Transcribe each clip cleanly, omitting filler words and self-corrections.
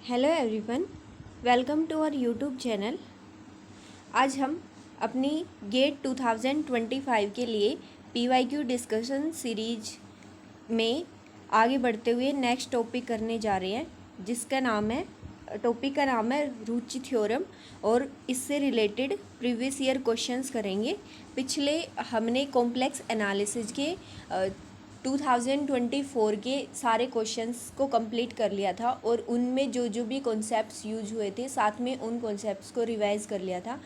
Hello everyone, welcome to our YouTube channel. आज हम अपनी गेट 2025 के लिए पीवाईक्यू डिस्कशन सीरीज में आगे बढ़ते हुए नेक्स्ट टॉपिक करने जा रहे हैं, जिसका नाम है रुचि थ्योरम। और इससे रिलेटेड प्रीवियस ईयर क्वेश्चंस करेंगे। पिछले हमने कॉम्प्लेक्स एनालिसिस के 2024 के सारे क्वेश्चंस को कंप्लीट कर लिया था और उनमें जो जो भी कॉन्सेप्ट्स यूज हुए थे साथ में उन कॉन्सेप्ट्स को रिवाइज कर लिया था।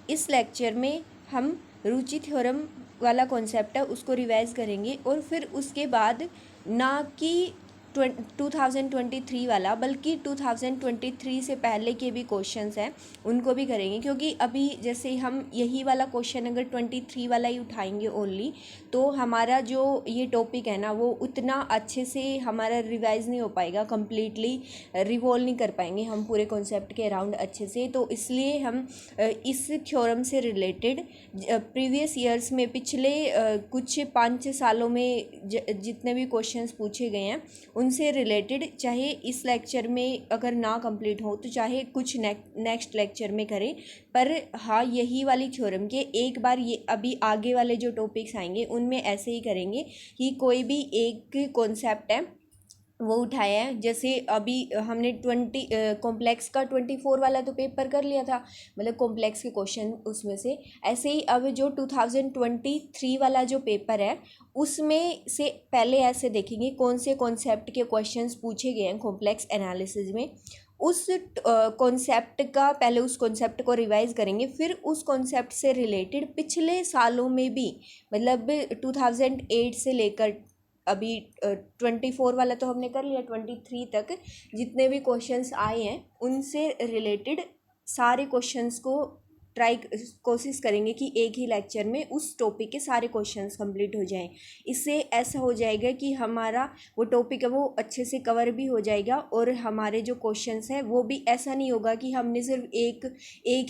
इस लेक्चर में हम रुचि थ्योरम वाला कॉन्सेप्ट है उसको रिवाइज करेंगे और फिर उसके बाद ना कि 2023 वाला बल्कि 2023 से पहले के भी क्वेश्चंस हैं उनको भी करेंगे, क्योंकि अभी जैसे हम यही वाला क्वेश्चन अगर 23 वाला ही उठाएंगे ओनली तो हमारा जो ये टॉपिक है ना वो उतना अच्छे से हमारा रिवाइज नहीं हो पाएगा, कम्प्लीटली रिवॉल्व नहीं कर पाएंगे हम पूरे कॉन्सेप्ट के अराउंड अच्छे से। तो इसलिए हम इस थ्योरम से रिलेटेड प्रीवियस ईयर्स में पिछले कुछ 5 सालों में जितने भी क्वेश्चंस पूछे गए हैं उनसे रिलेटेड, चाहे इस लेक्चर में अगर ना कंप्लीट हो तो चाहे कुछ नेक्स्ट लेक्चर में करें, पर हाँ यही वाली थ्योरम के एक बार ये अभी आगे वाले जो टॉपिक्स आएंगे उनमें ऐसे ही करेंगे कि कोई भी एक कॉन्सेप्ट है वो उठाया है। जैसे अभी हमने 20 कॉम्प्लेक्स का 24 वाला तो पेपर कर लिया था, मतलब कॉम्प्लेक्स के क्वेश्चन उसमें से। ऐसे ही अब जो 2023 वाला जो पेपर है उसमें से पहले ऐसे देखेंगे कौन से कॉन्सेप्ट के क्वेश्चंस पूछे गए हैं कॉम्प्लेक्स एनालिसिस में। उस कॉन्सेप्ट का पहले उस कॉन्सेप्ट को रिवाइज करेंगे, फिर उस कॉन्सेप्ट से रिलेटेड पिछले सालों में भी, मतलब 2008 से लेकर अभी 24 वाला तो हमने कर लिया, 23 तक जितने भी क्वेश्चंस आए हैं उनसे रिलेटेड सारे क्वेश्चंस को कोशिश करेंगे कि एक ही लेक्चर में उस टॉपिक के सारे क्वेश्चंस कंप्लीट हो जाएं। इससे ऐसा हो जाएगा कि हमारा वो टॉपिक है वो अच्छे से कवर भी हो जाएगा और हमारे जो क्वेश्चंस हैं वो भी ऐसा नहीं होगा कि हमने सिर्फ एक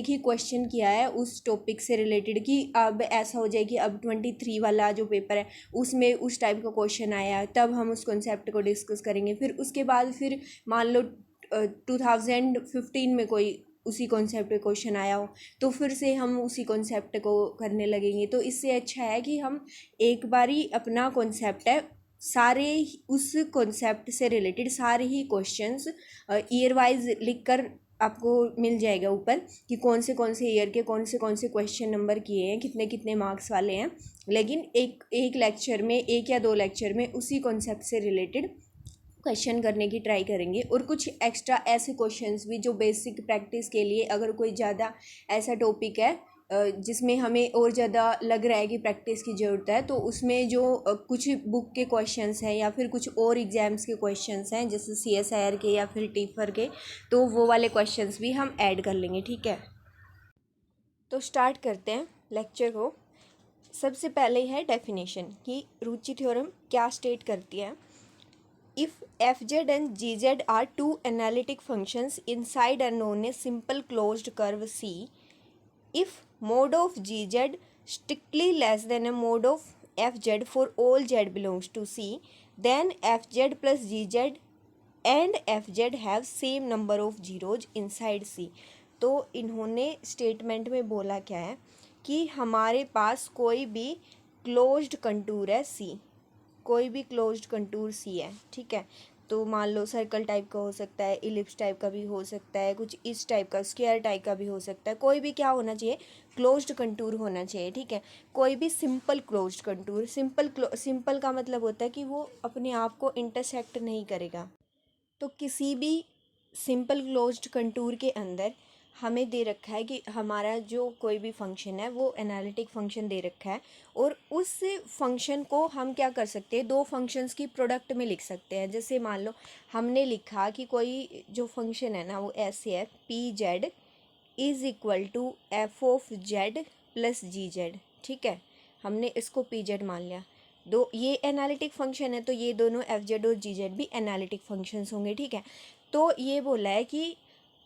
ही क्वेश्चन किया है उस टॉपिक से रिलेटेड, कि अब ऐसा हो जाए कि अब 23 वाला जो पेपर है उसमें उस टाइप का क्वेश्चन आया तब हम उस कॉन्सेप्ट को डिस्कस करेंगे, फिर उसके बाद फिर मान लो 2015 में कोई उसी कॉन्सेप्ट पे क्वेश्चन आया हो तो फिर से हम उसी कॉन्सेप्ट को करने लगेंगे। तो इससे अच्छा है कि हम एक बारी अपना कॉन्सेप्ट है सारे उस कॉन्सेप्ट से रिलेटेड सारे ही क्वेश्चंस ईयर वाइज लिख कर आपको मिल जाएगा ऊपर कि कौन से ईयर के कौन से क्वेश्चन नंबर किए हैं, कितने कितने मार्क्स वाले हैं। लेकिन एक लेक्चर में, एक या दो लेक्चर में उसी कॉन्सेप्ट से रिलेटेड क्वेश्चन करने की ट्राई करेंगे और कुछ एक्स्ट्रा ऐसे क्वेश्चंस भी जो बेसिक प्रैक्टिस के लिए, अगर कोई ज़्यादा ऐसा टॉपिक है जिसमें हमें और ज़्यादा लग रहा है कि प्रैक्टिस की ज़रूरत है, तो उसमें जो कुछ बुक के क्वेश्चंस हैं या फिर कुछ और एग्ज़ाम्स के क्वेश्चंस हैं जैसे CSIR के या फिर टीफर के, तो वो वाले क्वेश्चंस भी हम ऐड कर लेंगे। ठीक है, तो स्टार्ट करते हैं लेक्चर को। सबसे पहले है डेफिनेशन कि रुचि थ्योरम क्या स्टेट करती है। If fz and gz are two analytic functions inside a known a simple closed curve C, if mod of gz strictly less than a mod of fz for all z belongs to C, then fz plus gz and fz have same number of zeros inside C। तो इन्होंने statement में बोला क्या है कि हमारे पास कोई भी क्लोज्ड कंटूर है C, कोई भी क्लोज्ड कंटूर सी है। ठीक है, तो मान लो सर्कल टाइप का हो सकता है, इलिप्स टाइप का भी हो सकता है, कुछ इस टाइप का स्क्वायर टाइप का भी हो सकता है, कोई भी क्या होना चाहिए, क्लोज्ड कंटूर होना चाहिए। ठीक है, कोई भी सिंपल क्लोज्ड कंटूर। सिंपल का मतलब होता है कि वो अपने आप को इंटरसेक्ट नहीं करेगा। तो किसी भी सिंपल क्लोज्ड कंटूर के अंदर हमें दे रखा है कि हमारा जो कोई भी फंक्शन है वो एनालिटिक फंक्शन दे रखा है और उस फंक्शन को हम क्या कर सकते हैं, दो फंक्शंस की प्रोडक्ट में लिख सकते हैं। जैसे मान लो हमने लिखा कि कोई जो फंक्शन है ना वो ऐसे है, pz is equal to f(z) plus gz। ठीक है, हमने इसको pz मान लिया। दो ये एनालिटिक फंक्शन है तो ये दोनों fz और gz भी एनालिटिक फंक्शंस होंगे। ठीक है, तो ये बोला है कि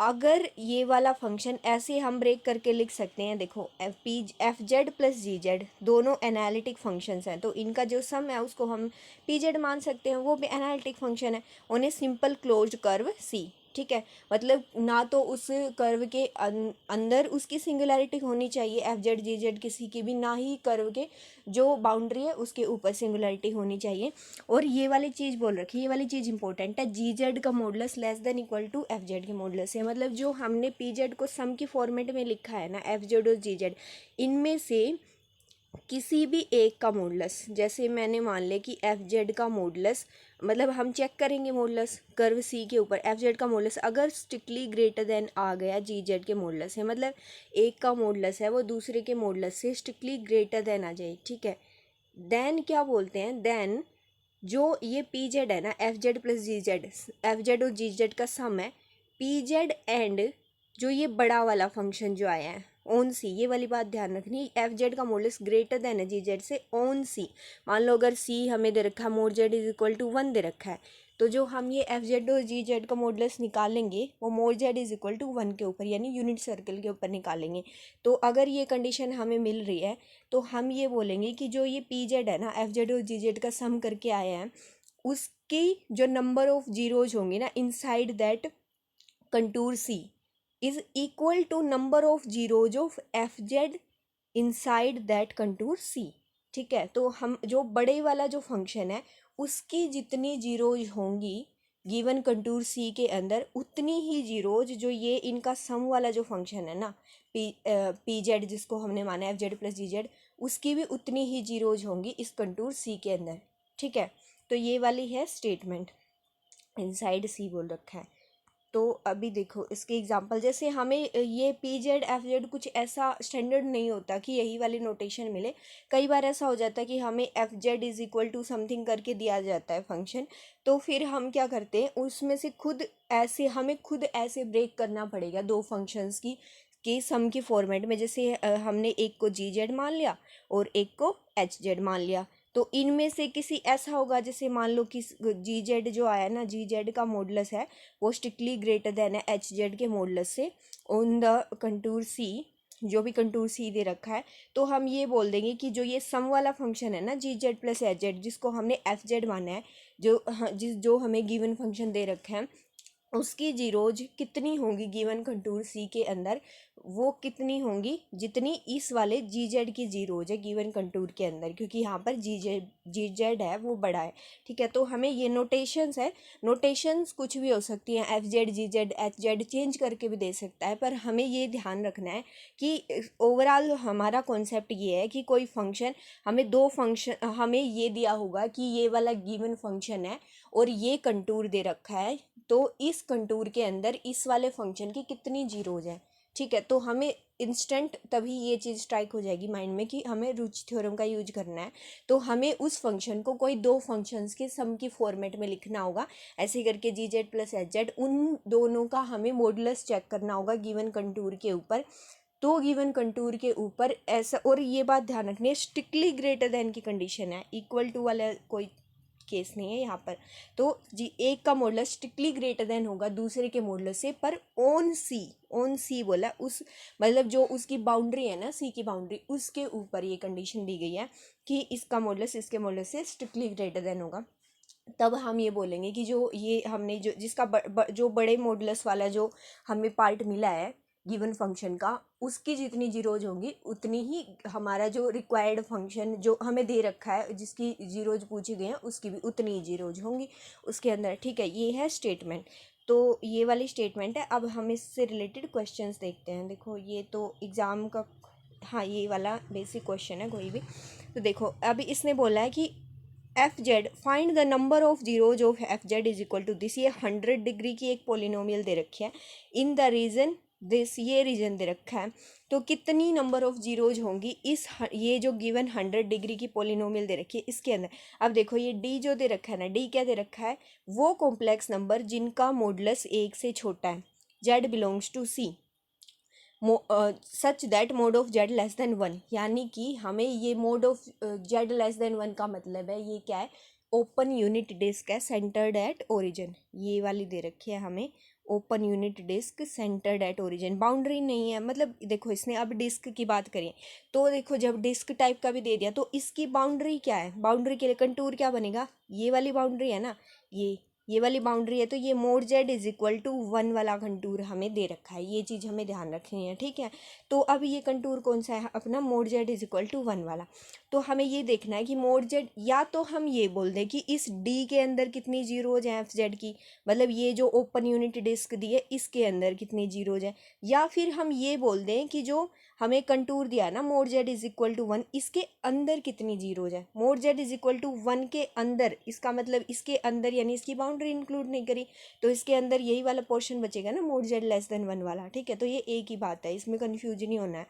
अगर ये वाला फंक्शन ऐसे हम ब्रेक करके लिख सकते हैं, देखो fz प्लस gz दोनों एनालिटिक फंक्शंस हैं तो इनका जो सम है उसको हम pz मान सकते हैं, वो भी एनालिटिक फंक्शन है, उन्हें सिंपल क्लोज्ड कर्व C। ठीक है, मतलब ना तो उस कर्व के अंदर उसकी सिंगुलैरिटी होनी चाहिए एफ जेड जी जेड किसी की भी, ना ही कर्व के जो बाउंड्री है उसके ऊपर सिंगुलैरिटी होनी चाहिए। और ये वाली चीज़ बोल रखी है, ये वाली चीज़ इंपॉर्टेंट है, जी जेड का modulus less than equal to f z के मॉडुलस है। मतलब जो हमने पी जेड को सम की फॉर्मेट में लिखा है ना, एफ जेड और जी जेड, इनमें से किसी भी एक का मॉडुलस, जैसे मैंने मान लिया कि एफ जेड का मॉडुलस, मतलब हम चेक करेंगे मॉडुलस कर्व सी के ऊपर, एफ जेड का मॉडुलस अगर स्ट्रिक्टली ग्रेटर देन आ गया जी जेड के मॉडुलस है, मतलब एक का मॉडुलस है वो दूसरे के मॉडुलस से स्ट्रिक्टली ग्रेटर देन आ जाए, ठीक है, देन क्या बोलते हैं, देन जो ये पी जेड है ना, एफ जेड प्लस जी जेड, एफ जेड और जी जेड का सम है, पी जेड एंड जो ये बड़ा वाला फंक्शन जो आया है ऑन सी, ये वाली बात ध्यान रखनी, एफ जेड का मॉडुलस ग्रेटर देन है जी जेड से ऑन सी। मान लो अगर सी हमें दे रखा है mod Z is equal to 1 दे रखा है, तो जो हम ये एफ जेड और जी जेड का मॉडुलस निकालेंगे वो mod Z is equal to 1 के ऊपर, यानी यूनिट सर्कल के ऊपर निकालेंगे। तो अगर ये कंडीशन हमें मिल रही है तो हम ये बोलेंगे कि जो ये पी जेड है ना, एफ जेड और जी जेड का सम करके आया है, उसकी जो नंबर ऑफ जीरोज होंगे ना inside that contour C is equal to number of zeros of F Z inside that contour C. ठीक है, तो हम जो बड़े वाला जो फंक्शन है उसकी जितनी जीरोज होंगी गिवन कंटूर सी के अंदर, उतनी ही जीरोज जो ये इनका सम वाला जो फंक्शन है ना पी जेड जिसको हमने माना एफ जेड प्लस जी जेड, उसकी भी उतनी ही जीरोज होंगी इस कंटूर सी के अंदर। ठीक है, तो ये वाली है स्टेटमेंट, इनसाइड सी बोल रखा है। तो अभी देखो इसके एग्जांपल, जैसे हमें ये पी जेड एफ जेड कुछ ऐसा स्टैंडर्ड नहीं होता कि यही वाली नोटेशन मिले, कई बार ऐसा हो जाता है कि हमें f z is equal to something करके दिया जाता है फंक्शन, तो फिर हम क्या करते हैं उसमें से खुद ऐसे हमें खुद ऐसे ब्रेक करना पड़ेगा दो फंक्शंस की के सम की फॉर्मेट में। जैसे हमने एक को जी जेड मान लिया और एक को एच जेड मान लिया, तो इनमें से किसी ऐसा होगा, जैसे मान लो कि जी जेड जो आया ना, जी जेड का मॉडुलस है वो स्ट्रिक्टली ग्रेटर देन है एच जेड के मॉडुलस से ऑन द कंटूर सी, जो भी कंटूर सी दे रखा है। तो हम ये बोल देंगे कि जो ये सम वाला फंक्शन है ना जी जेड प्लस एच जेड, जिसको हमने एफ जेड माना है, जो हमें गिवन फंक्शन दे रखा है, उसकी जीरोज कितनी होंगी गिवन कंटूर सी के अंदर, वो कितनी होंगी जितनी इस वाले जी जेड की जीरोज है गिवन कंटूर के अंदर, क्योंकि यहाँ पर जी जेड है वो बड़ा है। ठीक है, तो हमें ये नोटेशंस है, नोटेशंस कुछ भी हो सकती हैं, एफ जेड जी जेड एच जेड चेंज करके भी दे सकता है, पर हमें ये ध्यान रखना है कि ओवरऑल हमारा कॉन्सेप्ट ये है कि कोई फंक्शन, हमें दो फंक्शन, हमें ये दिया होगा कि ये वाला गिवन फंक्शन है और ये कंटूर दे रखा है, तो इस कंटूर के अंदर इस वाले फंक्शन की कितनी जीरोज हैं। ठीक है, तो हमें इंस्टेंट तभी ये चीज़ स्ट्राइक हो जाएगी माइंड में कि हमें रुचि थ्योरम का यूज करना है, तो हमें उस फंक्शन को कोई दो फंक्शंस के सम की फॉर्मेट में लिखना होगा, ऐसे करके जी जेड प्लस एच जेड, उन दोनों का हमें मॉडुलस चेक करना होगा गिवन कंटूर के ऊपर। तो गिवन कंटूर के ऊपर ऐसा, और ये बात ध्यान रखनी है स्ट्रिक्टली ग्रेटर देन की कंडीशन है, इक्वल टू वाला कोई केस नहीं है यहाँ पर। तो जी एक का मॉडुलस स्ट्रिक्टली ग्रेटर देन होगा दूसरे के मॉडुलस से, पर ऑन सी बोला, उस मतलब जो उसकी बाउंड्री है ना सी की बाउंड्री, उसके ऊपर ये कंडीशन दी गई है कि इसका मॉडुलस इसके मॉडुलस से स्ट्रिक्टली ग्रेटर देन होगा। तब हम ये बोलेंगे कि जो ये हमने जो जिसका जो बड़े मॉडुलस वाला जो हमें पार्ट मिला है गिवन फंक्शन का, उसकी जितनी जीरोज होंगी उतनी ही हमारा जो रिक्वायर्ड फंक्शन जो हमें दे रखा है जिसकी जीरोज पूछी गई हैं उसकी भी उतनी ही जीरोज होंगी उसके अंदर। ठीक है, ये है स्टेटमेंट, तो ये वाली स्टेटमेंट है। अब हम इससे रिलेटेड क्वेश्चंस देखते हैं। देखो ये तो एग्ज़ाम का, हाँ ये वाला बेसिक क्वेश्चन है कोई भी। तो देखो अभी इसने बोला है कि f z find the number of zeros of F z is equal to this, ये 100 डिग्री की एक पोलिनोमियल दे रखी है इन द रीजन दिस, ये रीजन दे रखा है, तो कितनी नंबर ऑफ जीरोज होंगी इस ये जो गिवन 100 डिग्री की पोलिनोमियल दे रखी है इसके अंदर। अब देखो ये डी जो दे रखा है ना, डी क्या दे रखा है, वो कॉम्प्लेक्स नंबर जिनका मॉडुलस 1 से छोटा है, z belongs to C such that mod of z less than 1, यानी कि हमें ये mod of z less than 1 का मतलब है ये क्या है, ओपन यूनिट डिस्क है सेंटर्ड एट ओरिजिन, ये वाली दे रखी है हमें open unit disc centred at origin, boundary नहीं है। मतलब देखो इसने अब डिस्क की बात करें तो देखो जब डिस्क टाइप का भी दे दिया तो इसकी बाउंड्री क्या है, बाउंड्री के लिए कंटूर क्या बनेगा, ये वाली बाउंड्री है ना, ये ये वाली बाउंड्री है, तो ये mod Z is equal to 1 वाला कंटूर हमें दे रखा है, ये चीज़ हमें ध्यान रखनी है, ठीक है। तो अब ये कंटूर कौन सा है अपना, mod Z is equal to 1 वाला। तो हमें ये देखना है कि मोड जेड, या तो हम ये बोल दें कि इस डी के अंदर कितनी जीरोज हैं एफ जेड की, मतलब ये जो ओपन यूनिट डिस्क दी है इसके अंदर कितनी जीरोज हैं, या फिर हम ये बोल दें कि जो हमें कंटूर दिया ना mod Z is equal to 1, इसके अंदर कितनी जीरोज है। Mod Z is equal to 1 के अंदर, इसका मतलब इसके अंदर यानी इसकी बाउंड्री इंक्लूड नहीं करी, तो इसके अंदर यही वाला पोर्शन बचेगा ना मोड जेड लेस देन 1 वाला, ठीक है। तो ये एक ही बात है, इसमें कन्फ्यूजन नहीं होना है।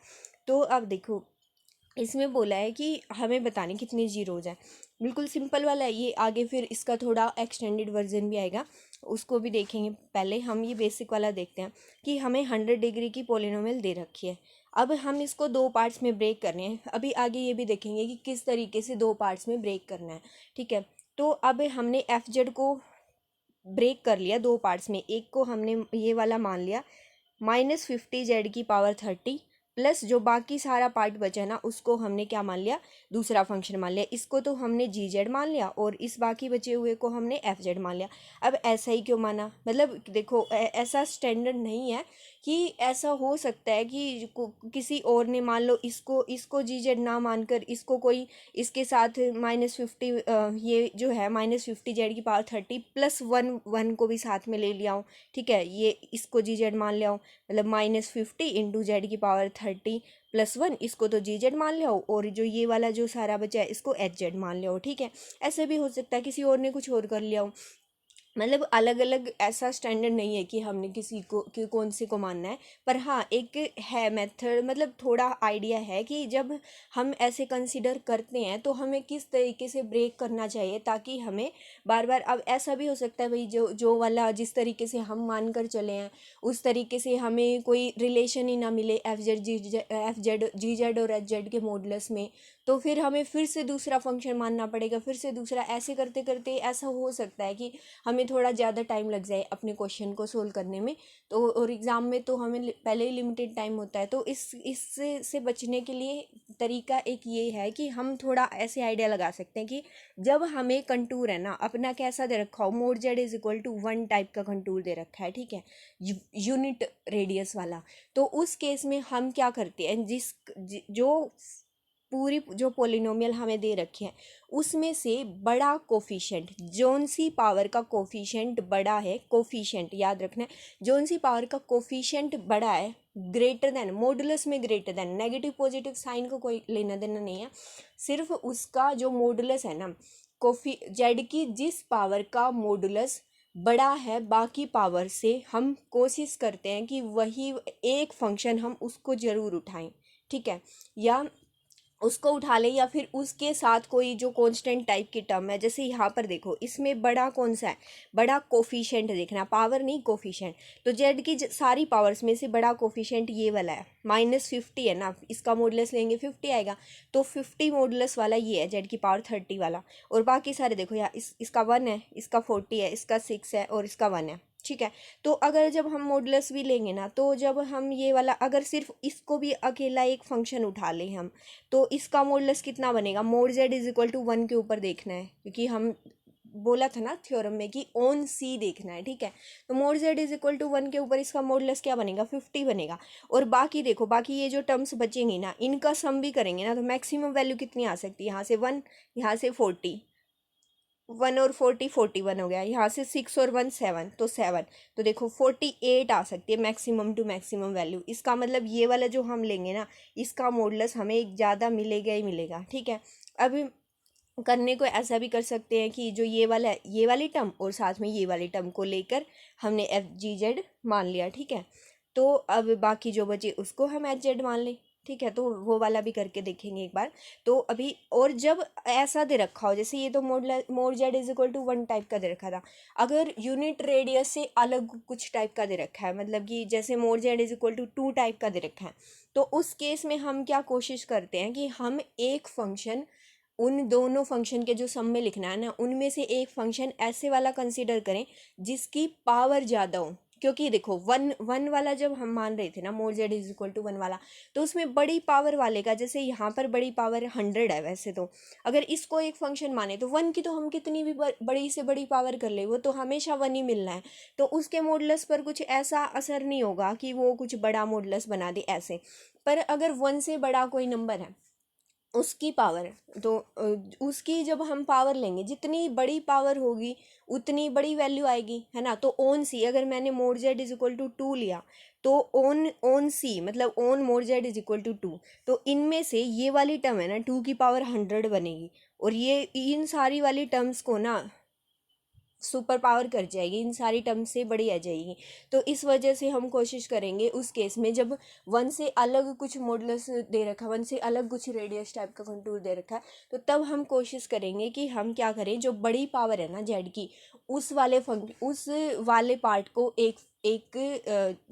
तो अब देखो इसमें बोला है कि हमें बताने कितनी जीरोज है, बिल्कुल सिंपल वाला है ये। आगे फिर इसका थोड़ा एक्सटेंडेड वर्जन भी आएगा, उसको भी देखेंगे। पहले हम ये बेसिक वाला देखते हैं कि हमें 100 डिग्री की पोलिनोमियल दे रखी है। अब हम इसको दो पार्ट्स में ब्रेक करने हैं, अभी आगे ये भी देखेंगे कि किस तरीके से दो पार्ट्स में ब्रेक करना है, ठीक है। तो अब हमने एफ जेड को ब्रेक कर लिया दो पार्ट्स में, एक को हमने ये वाला मान लिया -50z⁻30 प्लस जो बाकी सारा पार्ट बचा ना उसको हमने क्या मान लिया, दूसरा फंक्शन मान लिया। इसको तो हमने जी जेड मान लिया और इस बाकी बचे हुए को हमने एफ जेड मान लिया। अब ऐसा ही क्यों माना, मतलब देखो ऐसा स्टैंडर्ड नहीं है कि ऐसा हो सकता है कि किसी और ने मान लो इसको जी जेड ना मानकर इसको कोई इसके साथ -50 ये जो है -50z⁻30 प्लस 1 को भी साथ में ले लिया हूँ, ठीक है। ये इसको जी जेड मान लिया हूँ, मतलब -50 × z⁻30 प्लस 1, इसको तो जी जेड मान लिया हो, और जो ये वाला जो सारा बचा है इसको एच जेड मान लिया हो, ठीक है। ऐसे भी हो सकता है किसी और ने कुछ और कर लिया हो, मतलब अलग अलग ऐसा स्टैंडर्ड नहीं है कि हमने किसी को कि कौन से को मानना है। पर हाँ एक है मेथड, मतलब थोड़ा आइडिया है कि जब हम ऐसे कंसिडर करते हैं तो हमें किस तरीके से ब्रेक करना चाहिए ताकि हमें बार बार, अब ऐसा भी हो सकता है भाई जो वाला जिस तरीके से हम मान कर चले हैं उस तरीके से हमें कोई रिलेशन ही ना मिले एफ जेड जी जेड और एच जेड के मॉडुलस में, तो फिर हमें फिर से दूसरा फंक्शन मानना पड़ेगा, फिर से दूसरा, ऐसे करते करते ऐसा हो सकता है कि हमें थोड़ा ज़्यादा टाइम लग जाए अपने क्वेश्चन को सोल्व करने में। तो और एग्ज़ाम में तो हमें पहले ही लिमिटेड टाइम होता है, तो इससे से बचने के लिए तरीका एक ये है कि हम थोड़ा ऐसे आइडिया लगा सकते हैं कि जब हमें कंटूर है ना अपना कैसा दे रखा हो, mod Z is equal to 1 type का कंटूर दे रखा है, ठीक है, यूनिट रेडियस वाला, तो उस केस में हम क्या करते हैं, जो पूरी जो पोलिनोमियल हमें दे रखे हैं उसमें से बड़ा कोफिशेंट, जौन सी पावर का कोफिशेंट बड़ा है, कोफिशेंट याद रखना है, जौन सी पावर का कोफिशेंट बड़ा है ग्रेटर देन, मॉडुलस में greater than, negative positive sign को कोई लेना देना नहीं है, सिर्फ उसका जो मॉडुलस है ना कोफी जेड की जिस पावर का मॉडुलस बड़ा है बाकी पावर से, हम कोशिश करते हैं कि वही एक फंक्शन हम उसको ज़रूर उठाएं, ठीक है, या उसको उठा ले या फिर उसके साथ कोई जो कांस्टेंट टाइप की टर्म है। जैसे यहाँ पर देखो इसमें बड़ा कौन सा है, बड़ा कोफिशिएंट देखना, पावर नहीं कोफिशिएंट, तो जेड की सारी पावर्स में से बड़ा कोफिशिएंट ये वाला है -50 है ना, इसका मॉडुलस लेंगे 50 आएगा, तो 50 मॉडुलस वाला ये है जेड की पावर 30 वाला, और बाकी सारे देखो यार इसका 1 है, इसका 40 है, इसका 6 है और इसका 1 है, ठीक है। तो अगर जब हम मॉडुलस भी लेंगे ना, तो जब हम ये वाला अगर सिर्फ इसको भी अकेला एक फंक्शन उठा लें हम, तो इसका मॉडुलस कितना बनेगा, mod Z is equal to 1 के ऊपर देखना है, क्योंकि हम बोला था ना थ्योरम में कि ऑन सी देखना है, ठीक है। तो mod Z is equal to 1 के ऊपर इसका मॉडुलस क्या बनेगा, 50 बनेगा। और बाकी देखो बाकी ये जो टर्म्स बचेंगी ना इनका सम भी करेंगे ना, तो मैक्सिमम वैल्यू कितनी आ सकती है, यहाँ से 1, यहाँ से 40, 1 और 40 41 हो गया, यहाँ से 6 और 1 7, तो 7, तो देखो 48 आ सकती है मैक्सिमम टू मैक्सिमम वैल्यू। इसका मतलब ये वाला जो हम लेंगे ना इसका मॉडुलस हमें एक ज़्यादा मिलेगा ही मिलेगा, ठीक है। अब करने को ऐसा भी कर सकते हैं कि जो ये वाला है ये वाली टर्म और साथ में ये वाली टर्म को लेकर हमने एफ जी जेड मान लिया, ठीक है। तो अब बाकी जो बचे उसको हम एच जेड मान लें, ठीक है। तो वो वाला भी करके देखेंगे एक बार। तो अभी और जब ऐसा दे रखा हो, जैसे ये तो mod Z is equal to 1 type का दे रखा था, अगर यूनिट रेडियस से अलग कुछ टाइप का दे रखा है, मतलब कि जैसे mod Z is equal to 2 type का दे रखा है, तो उस केस में हम क्या कोशिश करते हैं कि हम एक फंक्शन, उन दोनों फंक्शन के जो सम में लिखना है ना उनमें से एक फंक्शन ऐसे वाला कंसीडर करें जिसकी पावर ज़्यादा हो, क्योंकि देखो वन वन वाला जब हम मान रहे थे ना mod Z is equal to one वाला, तो उसमें बड़ी पावर वाले का, जैसे यहाँ पर बड़ी पावर 100 है वैसे तो, अगर इसको एक फंक्शन माने तो वन की तो हम कितनी भी बड़ी से बड़ी पावर कर ले वो तो हमेशा वन ही मिलना है, तो उसके मॉडुलस पर कुछ ऐसा असर नहीं होगा कि वो कुछ बड़ा मॉडुलस बना दे ऐसे। पर अगर वन से बड़ा कोई नंबर है उसकी पावर, तो उसकी जब हम पावर लेंगे जितनी बड़ी पावर होगी उतनी बड़ी वैल्यू आएगी, है ना। तो ओन सी, अगर मैंने mod Z is equal to 2 लिया तो ओन ओन सी मतलब on mod Z is equal to 2, तो इनमें से ये वाली टर्म है ना 2 की पावर 100 बनेगी, और ये इन सारी वाली टर्म्स को ना सुपर पावर कर जाएगी, इन सारी टर्म से बड़ी आ जाएगी। तो इस वजह से हम कोशिश करेंगे उस केस में जब वन से अलग कुछ मॉडुलस दे रखा है, वन से अलग कुछ रेडियस टाइप का कंटूर दे रखा है, तो तब हम कोशिश करेंगे कि हम क्या करें, जो बड़ी पावर है ना जेड की उस वाले पार्ट को एक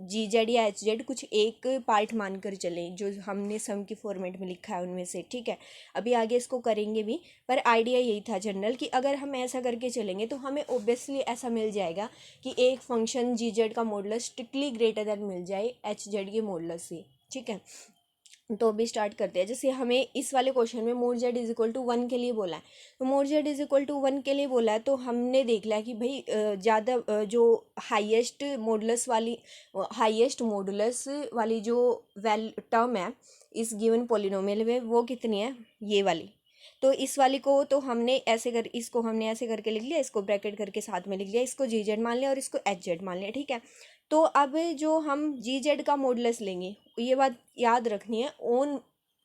जी जेड या एच जेड कुछ एक पार्ट मानकर चलें जो हमने सम की फॉर्मेट में लिखा है उनमें से, ठीक है। अभी आगे इसको करेंगे भी, पर आइडिया यही था जनरल कि अगर हम ऐसा करके चलेंगे तो हमें ऑब्वियसली ऐसा मिल जाएगा कि एक फंक्शन जी जेड का मॉडुलस स्ट्रिक्टली ग्रेटर देन मिल जाए एच जेड के मॉडुलस से, ठीक है। तो अभी स्टार्ट करते हैं। जैसे हमें इस वाले क्वेश्चन में mod Z is equal to 1 के लिए बोला है, तो mod Z is equal to 1 के लिए बोला है, तो हमने देख लिया कि भाई ज़्यादा जो हाईएस्ट मॉडुलस वाली जो टर्म है इस गिवन पॉलिनोमियल में वो कितनी है, ये वाली। तो इस वाली को तो इसको हमने ऐसे करके लिख लिया, इसको ब्रैकेट करके साथ में लिख लिया, इसको जी जेड मान लिया और इसको एच जेड मान लिया, ठीक है। तो अब जो हम जी जेड का मॉडुलस लेंगे, ये बात याद रखनी है, ओन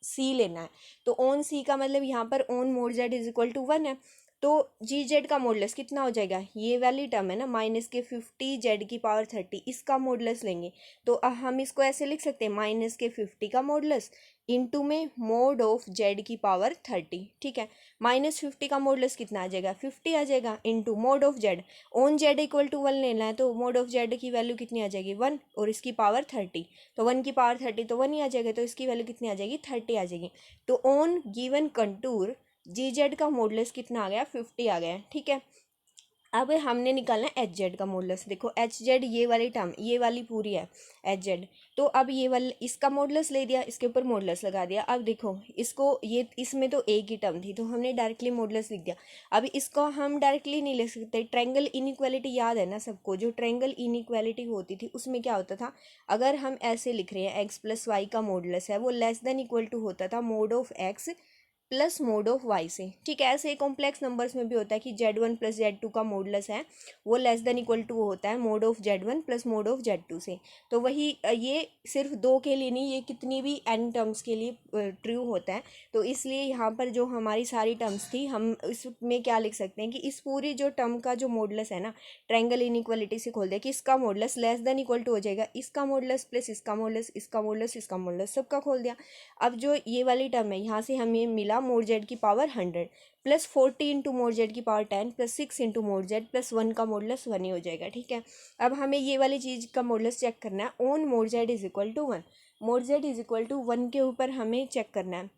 सी लेना है। तो ओन सी का मतलब यहाँ पर on mod Z is equal to 1 है, तो जी जेड का मॉडुलस कितना हो जाएगा, ये वाली टर्म है ना -50 जेड की पावर 30, इसका मॉडुलस लेंगे। तो हम इसको ऐसे लिख सकते हैं -50 का मॉडुलस इंटू में मोड ऑफ जेड की पावर 30, ठीक है। -50 का मॉडुलस कितना आ जाएगा, 50 आ जाएगा, into mod of z, on z equal to 1 लेना है, तो मोड ऑफ जेड की वैल्यू कितनी आ जाएगी 1, और इसकी पावर 30, तो 1 की पावर 30 तो 1 ही आ जाएगा, तो इसकी वैल्यू कितनी आ जाएगी 30 आ जाएगी। तो on given contour g z का मॉडुलस कितना आ गया 50 आ गया, ठीक है। अब हमने निकालना है एच जेड का मॉडुलस। देखो एच जेड ये वाली टर्म ये वाली पूरी है एच जेड, तो अब ये वाला इसका मॉडुलस ले दिया, इसके ऊपर मॉडुलस लगा दिया। अब देखो इसको ये इसमें तो एक ही टर्म थी तो हमने डायरेक्टली मॉडुलस लिख दिया। अब इसको हम डायरेक्टली नहीं लिख सकते, ट्रायंगल इनइक्वालिटी याद है ना सबको, जो ट्रायंगल इनइक्वालिटी होती थी उसमें क्या होता था, अगर हम ऐसे लिख रहे हैं x प्लस वाई का मॉडुलस है वो लेस देन इक्वल टू होता था mod of x plus mod of y से, ठीक है। ऐसे कॉम्प्लेक्स नंबर्स में भी होता है कि z1 प्लस z2 का मॉडुलस है वो लेस देन इक्वल टू होता है mod of z1 plus mod of z2 से। तो वही ये सिर्फ दो के लिए नहीं, ये कितनी भी n टर्म्स के लिए ट्रू होता है। तो इसलिए यहाँ पर जो हमारी सारी टर्म्स थी हम इसमें क्या लिख सकते हैं कि इस पूरी जो टर्म का जो मॉडुलस है ना ट्रायंगल इनइक्वालिटी से खोल दे कि इसका modulus less than equal to हो जाएगा इसका मॉडुलस प्लस इसका मॉडुलस, इसका मॉडुलस, इसका मॉडुलस, सबका खोल दिया। अब जो ये वाली टर्म है यहाँ से हमें मिला मोड जेड की power 100 plus 40 into mod Z की power 10 plus 6 into mod Z plus 1 का मॉडुलस 1 ही हो जाएगा, ठीक है। अब हमें ये वाली चीज़ का मॉडुलस चेक करना है, on mod Z is equal to 1, mod Z is equal to 1 के ऊपर हमें चेक करना है।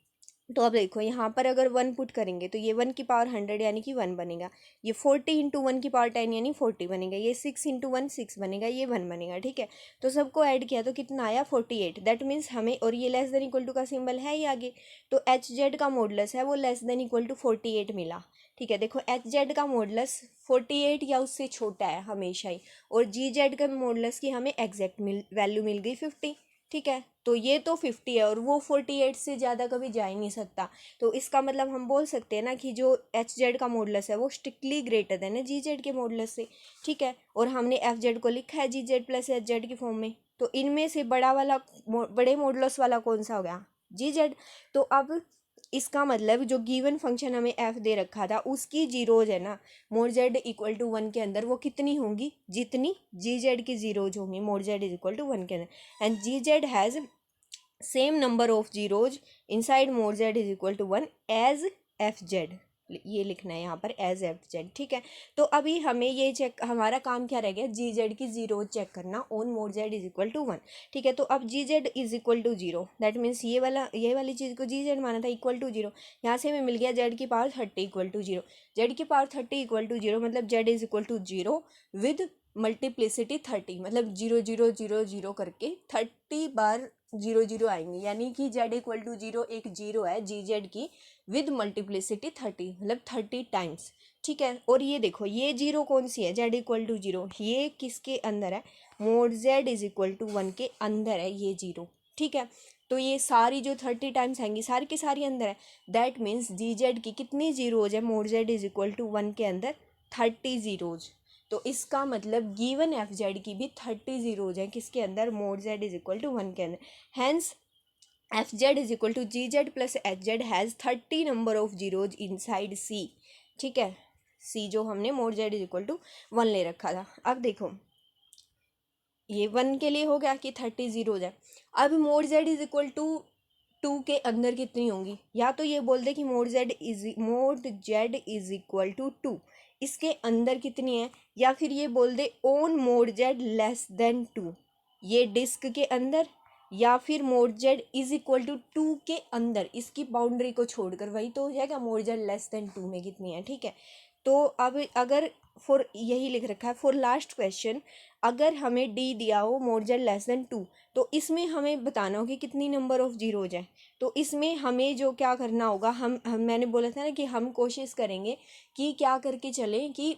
तो अब देखो यहाँ पर अगर 1 पुट करेंगे तो ये 1 की पावर 100 यानी कि 1 बनेगा, ये 40 इंटू 1 की पावर 10 यानी 40 बनेगा, ये 6 इंटू 1 6 बनेगा, ये 1 बनेगा, ठीक है। तो सबको ऐड किया तो कितना आया 48, दैट मीन्स हमें, और ये लेस देन इक्वल टू का सिंबल है ही आगे, तो एच जेड का मॉडुलस है वो लेस देन इक्वल टू 48 मिला, ठीक है। देखो एच जेड का मॉडुलस 48 या उससे छोटा है हमेशा ही, और जी जेड का मॉडुलस की हमें एग्जैक्ट वैल्यू मिल गई 50, ठीक है। तो ये तो 50 है और वो 48 से ज़्यादा कभी जा ही नहीं सकता, तो इसका मतलब हम बोल सकते हैं ना कि जो एच जेड का मॉडुलस है वो स्ट्रिक्टली ग्रेटर देन है जी जेड के मॉडुलस से, ठीक है। और हमने एफ जेड को लिखा है g z plus h Z की फॉर्म में, तो इनमें से बड़े मॉडुलस वाला कौन सा हो गया जी जेड। तो अब इसका मतलब जो गिवन फंक्शन हमें एफ दे रखा था उसकी जीरोज है ना मोड जेड इक्वल टू 1 के अंदर वो कितनी होंगी, जितनी जी जेड की जीरोज होंगी mod Z is equal to 1 के अंदर, and g z has same number of zeros inside mod Z is equal to 1 as f z, ये लिखना है यहाँ पर एज एफ जेड, ठीक है। तो अभी हमें ये चेक, हमारा काम क्या रह गया, जी जेड की जीरो चेक करना on mod Z is equal to 1, ठीक है। तो अब G Z is equal to 0, that means ये वाली चीज़ को जी जेड माना था इक्वल टू 0, यहाँ से हमें मिल गया जेड की पावर 30 इक्वल टू 0, जेड की पावर 30 इक्वल टू 0 मतलब z is equal to 0 with multiplicity 30, मतलब 0 0 0 0 करके 30 बार 0 0 आएंगे, यानी कि z इक्वल टू 0 एक जीरो है जी जेड की विद मल्टीप्लिसिटी 30, मतलब 30 टाइम्स, ठीक है। और ये देखो ये जीरो कौन सी है, z इक्वल टू 0, ये किसके अंदर है, mod z is equal to 1 के अंदर है ये जीरो, ठीक है। तो ये सारी जो 30 टाइम्स आएंगी सारी की सारी अंदर है, दैट मीन्स जी जेड की कितनी जीरोज है mod z is equal to 1 के अंदर, 30 जीरोज। तो इसका मतलब गिवन एफ जेड की भी 30 जीरोज हैं किसके अंदर, mod Z is equal to 1 के अंदर। Hence f z is equal to g z plus h z has 30 number of zeros inside c, ठीक है। सी जो हमने mod Z is equal to 1 ले रखा था। अब देखो ये 1 के लिए हो गया कि 30 जीरोज है। अब mod Z is equal to 2 के अंदर कितनी होंगी, या तो ये बोल दे कि mod Z is equal to 2, इसके अंदर कितनी है, या फिर ये बोल दे on mod Z less than 2, ये डिस्क के अंदर, या फिर mod Z is equal to 2 के अंदर, इसकी बाउंड्री को छोड़कर, वही तो हो जाएगा मोड जेड लेस देन 2 में कितनी है, ठीक है। तो अब अगर फॉर यही लिख रखा है फॉर लास्ट क्वेश्चन, अगर हमें डी दिया हो मोड जेड लेस देन 2, तो इसमें हमें बताना हो कि कितनी नंबर ऑफ जीरोज हैं। तो इसमें हमें जो क्या करना होगा, हम मैंने बोला था ना कि हम कोशिश करेंगे कि क्या करके चलें कि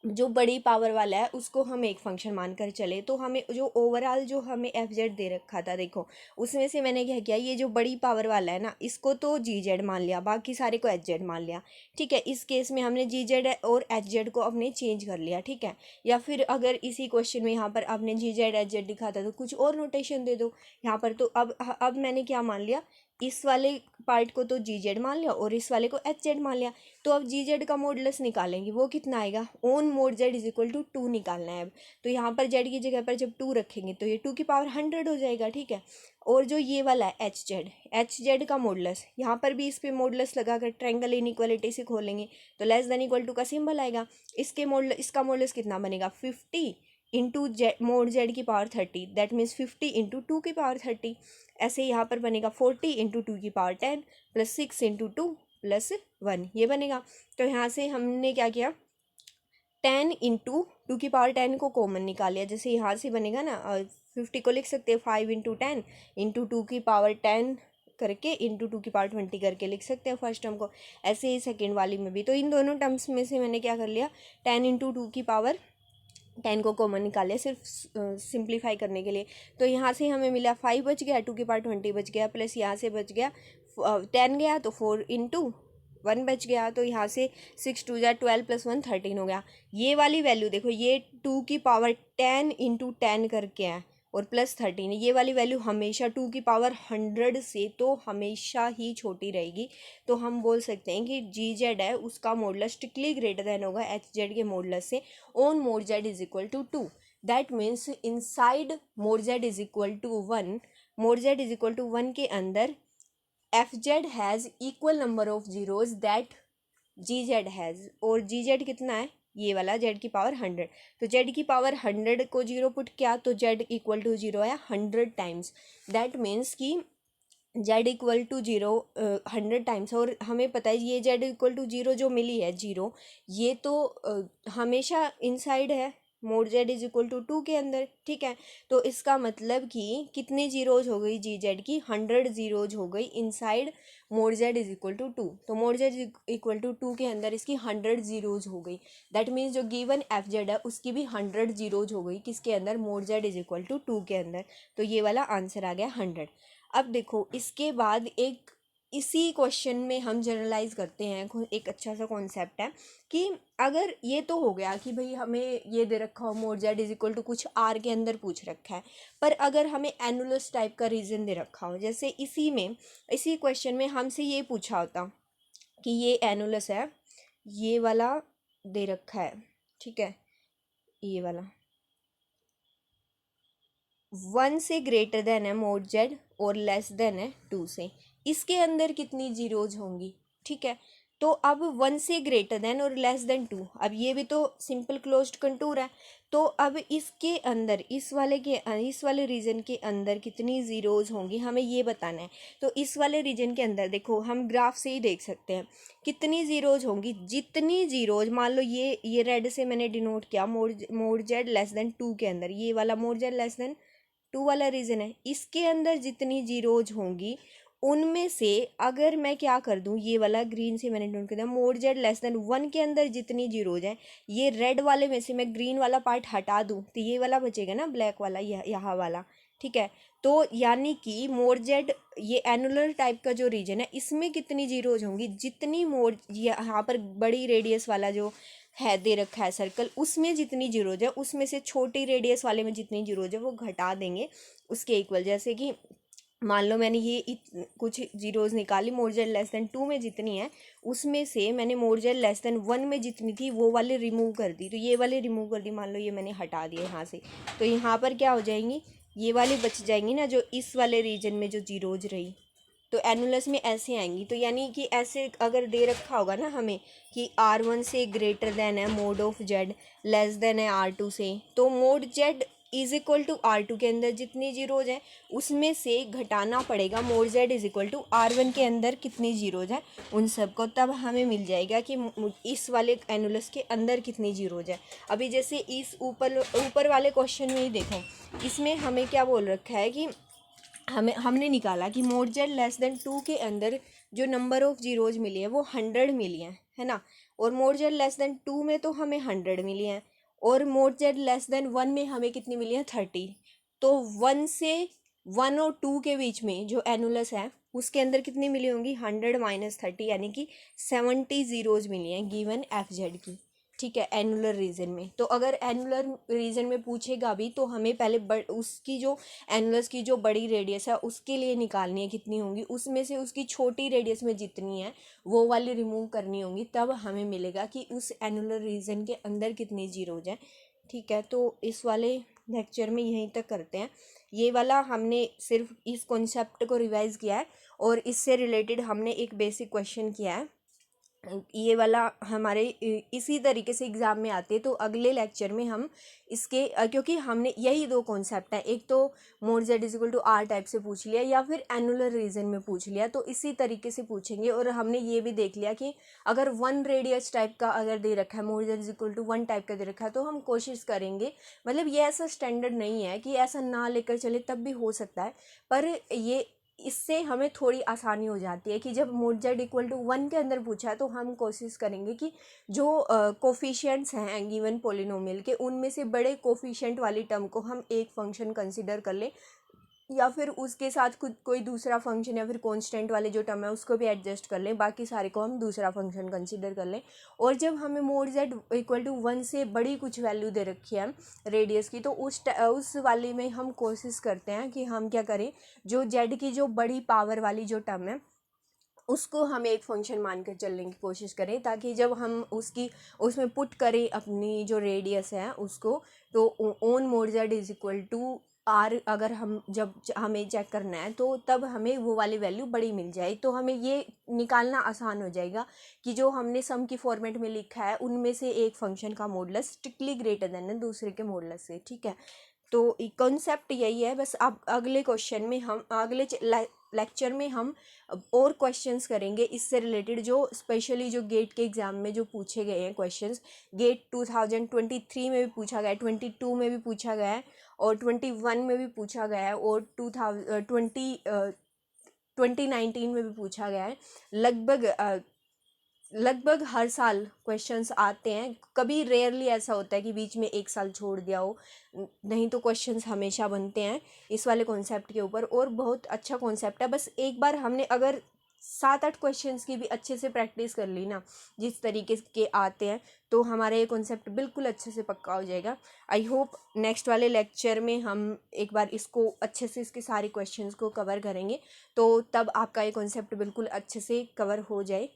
जो बड़ी पावर वाला है उसको हम एक फंक्शन मानकर चले। तो हमें जो ओवरऑल जो हमें एफ जेड दे रखा था देखो, उसमें से मैंने क्या किया, ये जो बड़ी पावर वाला है ना इसको तो जी जेड मान लिया, बाकी सारे को एच जेड मान लिया, ठीक है। इस केस में हमने जी जेड और एच जेड को अपने चेंज कर लिया, ठीक है। या फिर अगर इसी क्वेश्चन में यहाँ पर आपने जी जेड एच जेड लिखा था तो कुछ और नोटेशन दे दो यहाँ पर। तो अब मैंने क्या मान लिया, इस वाले पार्ट को तो जी जेड मान लिया और इस वाले को एच जेड मान लिया। तो अब जी जेड का मॉडुलस निकालेंगे, वो कितना आएगा, on mod Z is equal to 2 निकालना है अब। तो यहाँ पर जेड की जगह पर जब 2 रखेंगे तो ये 2 की पावर 100 हो जाएगा, ठीक है। और जो ये वाला है एच जेड का मॉडुलस, यहाँ पर भी इस पर मॉडुलस लगाकर ट्रायंगल इनइक्वालिटी से खोलेंगे तो लेस देन इक्वल टू का सिंबल आएगा। इसका मॉडुलस कितना बनेगा, 50 इंटू मोड जेड की पावर 30, दैट मीन्स 50 इंटू 2 की पावर 30। ऐसे यहाँ पर बनेगा 40 इंटू 2 की पावर 10 प्लस 6 इंटू 2 प्लस 1, ये बनेगा। तो यहाँ से हमने क्या किया, 10 इंटू 2 की पावर 10 को कॉमन निकाल लिया, जैसे यहाँ से बनेगा ना 50 को लिख सकते हैं 5 इंटू 10 इंटू 2 की पावर 10 करके इंटू 2 की पावर 20 करके लिख सकते हैं फर्स्ट टर्म को। ऐसे ही सेकेंड वाली में भी, तो इन दोनों टर्म्स में से मैंने क्या कर लिया, 10 इंटू 2 की पावर 10 को कॉमन निकाल लिया सिर्फ सिंप्लीफाई करने के लिए। तो यहाँ से हमें मिला 5 बच गया, 2 की पावर 20 बच गया, प्लस यहाँ से बच गया 10 गया तो 4 इंटू 1 बच गया। तो यहाँ से 6 2 जा 12 प्लस 1 13 हो गया। ये वाली वैल्यू देखो, ये 2 की पावर 10 इंटू 10 करके है और प्लस 13, ये वाली वैल्यू हमेशा 2 की पावर 100 से तो हमेशा ही छोटी रहेगी। तो हम बोल सकते हैं कि जी जेड है उसका मॉडुलस स्ट्रिक्टली ग्रेटर देन होगा एच जेड के मॉडुलस से on mod Z is equal to 2। That means inside mod Z is equal to 1, mod Z is equal to 1 के अंदर f z has equal number of zeros that g z has. और g Z कितना है, ये वाला Z की power 100, तो Z की पावर 100 को जीरो पुट किया तो जेड इक्वल टू 0 है 100 टाइम्स। दैट मीन्स कि जेड इक्वल टू 0 100 टाइम्स। और हमें पता है ये जेड इक्वल टू 0 जो मिली है 0, ये तो हमेशा इनसाइड है mod Z is equal to 2 के अंदर, ठीक है। तो इसका मतलब कि कितनी जीरोज हो गई जी जेड की, 100 जीरोज हो गई inside mod Z is equal to 2। तो मोड जेड इक्वल टू 2 के अंदर इसकी 100 जीरोज हो गई। दैट मीन्स जो गिवन एफ जेड है उसकी भी 100 जीरोज हो गई किसके अंदर, mod Z is equal to 2 के अंदर। तो ये वाला आंसर आ गया 100। अब देखो इसके बाद एक इसी क्वेश्चन में हम जनरलाइज करते हैं, एक अच्छा सा कॉन्सेप्ट है कि अगर ये तो हो गया कि भाई हमें ये दे रखा हो mod Z is equal to कुछ आर के अंदर पूछ रखा है, पर अगर हमें एनुलस टाइप का रीजन दे रखा हो, जैसे इसी क्वेश्चन में हमसे ये पूछा होता कि ये एनुलस है, ये वाला दे रखा है, ठीक है, ये वाला 1 से ग्रेटर देन है मोड जेड और लेस देन है 2 से, इसके अंदर कितनी जीरोज होंगी, ठीक है। तो अब 1 से ग्रेटर देन और लेस देन 2, अब ये भी तो सिंपल क्लोज्ड कंटूर है। तो अब इसके अंदर इस वाले रीजन के अंदर कितनी ज़ीरोज़ होंगी हमें ये बताना है। तो इस वाले रीजन के अंदर देखो हम ग्राफ से ही देख सकते हैं कितनी ज़ीरोज़ होंगी। जितनी ज़ीरोज़, मान लो ये रेड से मैंने डिनोट किया मोड जेड लेस देन 2 के अंदर, ये वाला मोड जेड लेस देन 2 वाला रीजन है, इसके अंदर जितनी ज़ीरोज़ होंगी उनमें से अगर मैं क्या कर दूं, ये वाला ग्रीन से मैंने नोट कर दिया मोड जेड लेस देन 1 के अंदर जितनी जीरोज हैं, ये रेड वाले में से मैं ग्रीन वाला पार्ट हटा दूं तो ये वाला बचेगा ना, ब्लैक वाला, यहाँ वाला, ठीक है। तो यानी कि मोड जेड ये एनुलर टाइप का जो रीजन है इसमें कितनी जीरोज होंगी, जितनी मोड यहाँ पर बड़ी रेडियस वाला जो है दे रखा है सर्कल, उसमें जितनी जीरोज है उसमें से छोटी रेडियस वाले में जितनी जीरोज है वो घटा देंगे उसके इक्वल। जैसे कि मान लो मैंने ये कुछ जीरोज़ निकाली, मोड जेड लेस देन 2 में जितनी है उसमें से मैंने मोड जेड लेस देन 1 में जितनी थी वो वाले रिमूव कर दी, तो ये वाले रिमूव कर दी, मान लो ये मैंने हटा दिया यहाँ से, तो यहाँ पर क्या हो जाएंगी, ये वाली बच जाएंगी ना जो इस वाले रीजन में जो जीरोज रही, तो एनुलस में ऐसे आएंगी। तो यानी कि ऐसे अगर दे रखा होगा ना हमें कि R1 से ग्रेटर देन है mod of z less than है R2 से, तो mod Z is equal to R2 के अंदर जितनी जीरोज हैं उसमें से घटाना पड़ेगा mod Z is equal to R1 के अंदर कितनी जीरोज हैं उन सबको, तब हमें मिल जाएगा कि इस वाले एनुलस के अंदर कितनी जीरोज है। अभी जैसे इस ऊपर वाले क्वेश्चन में ही देखो, इसमें हमें क्या बोल रखा है कि हमने निकाला कि मोड जेड लेस देन 2 के अंदर जो नंबर ऑफ जीरोज मिली है वो 100 मिली हैं, है ना, और मोड जेड लेस देन 2 में तो हमें 100 मिली हैं, और मोड जेड लेस देन 1 में हमें कितनी मिली है 30। तो 1 और 2 के बीच में जो एनुलस है उसके अंदर कितनी मिली होंगी 100 - 30, यानी कि 70 जीरोज मिली हैं गिवन एफ जेड की, ठीक है, एनुलर रीजन में। तो अगर एनुलर रीजन में पूछेगा भी तो हमें पहले उसकी जो एनुलस की जो बड़ी रेडियस है उसके लिए निकालनी है कितनी होंगी, उसमें से उसकी छोटी रेडियस में जितनी है वो वाली रिमूव करनी होंगी, तब हमें मिलेगा कि उस एनुलर रीजन के अंदर कितनी जीरोज हैं, ठीक है। तो इस वाले लेक्चर में यहीं तक करते हैं। ये वाला हमने सिर्फ इस कॉन्सेप्ट को रिवाइज किया है और इससे रिलेटेड हमने एक बेसिक क्वेश्चन किया है। ये वाला हमारे इसी तरीके से एग्ज़ाम में आते हैं। तो अगले लेक्चर में हम इसके क्योंकि हमने यही दो कॉन्सेप्ट हैं, एक तो mod Z is equal to r type से पूछ लिया या फिर एनुलर रीजन में पूछ लिया, तो इसी तरीके से पूछेंगे। और हमने ये भी देख लिया कि अगर 1 रेडियस टाइप का अगर दे रखा है, mod Z is equal to 1 type का दे रखा है, तो हम कोशिश करेंगे, मतलब ये ऐसा स्टैंडर्ड नहीं है कि ऐसा ना लेकर चले, तब भी हो सकता है, पर ये इससे हमें थोड़ी आसानी हो जाती है कि जब मोड जेड इक्वल टू 1 के अंदर पूछा है तो हम कोशिश करेंगे कि जो कोफिशिएंट्स हैं गिवन पोलिनोमियल के उनमें से बड़े कोफिशिएंट वाली टर्म को हम एक फंक्शन कंसिडर कर लें, या फिर उसके साथ खुद कोई दूसरा फंक्शन या फिर कांस्टेंट वाले जो टर्म है उसको भी एडजस्ट कर लें, बाकी सारे को हम दूसरा फंक्शन कंसिडर कर लें। और जब हमें मोड जेड इक्वल टू 1 से बड़ी कुछ वैल्यू दे रखी है रेडियस की, तो उस वाले में हम कोशिश करते हैं कि हम क्या करें, जो जेड की जो बड़ी पावर वाली जो टर्म है उसको हम एक फंक्शन मानकर चलने की कोशिश करें, ताकि जब हम उसमें पुट करें अपनी जो रेडियस है उसको, तो on mod Z is equal to r अगर हम जब हमें चेक करना है तो तब हमें वो वाली वैल्यू बड़ी मिल जाए, तो हमें ये निकालना आसान हो जाएगा कि जो हमने सम की फॉर्मेट में लिखा है उनमें से एक फंक्शन का मॉडुलस स्ट्रिक्टली ग्रेटर देन है दूसरे के मॉडुलस से, ठीक है। तो कॉन्सेप्ट यही है बस। अब अगले क्वेश्चन में हम अगले लेक्चर में हम और क्वेश्चंस करेंगे इससे रिलेटेड, जो स्पेशली जो गेट के एग्ज़ाम में जो पूछे गए हैं क्वेश्चंस, गेट 2023 में भी पूछा गया है, 22 में भी पूछा गया है, और 21 में भी पूछा गया है, और 2019 में भी पूछा गया है। लगभग हर साल क्वेश्चंस आते हैं, कभी रेयरली ऐसा होता है कि बीच में एक साल छोड़ दिया हो, नहीं तो क्वेश्चंस हमेशा बनते हैं इस वाले कॉन्सेप्ट के ऊपर। और बहुत अच्छा कॉन्सेप्ट है, बस एक बार हमने अगर 7-8 क्वेश्चंस की भी अच्छे से प्रैक्टिस कर ली ना, जिस तरीके के आते हैं, तो हमारा ये कॉन्सेप्ट बिल्कुल अच्छे से पक्का हो जाएगा। आई होप नेक्स्ट वाले लेक्चर में हम एक बार इसको अच्छे से इसके सारे क्वेश्चंस को कवर करेंगे, तो तब आपका ये कॉन्सेप्ट बिल्कुल अच्छे से कवर हो जाए।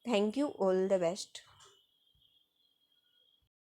Thank you, all the best.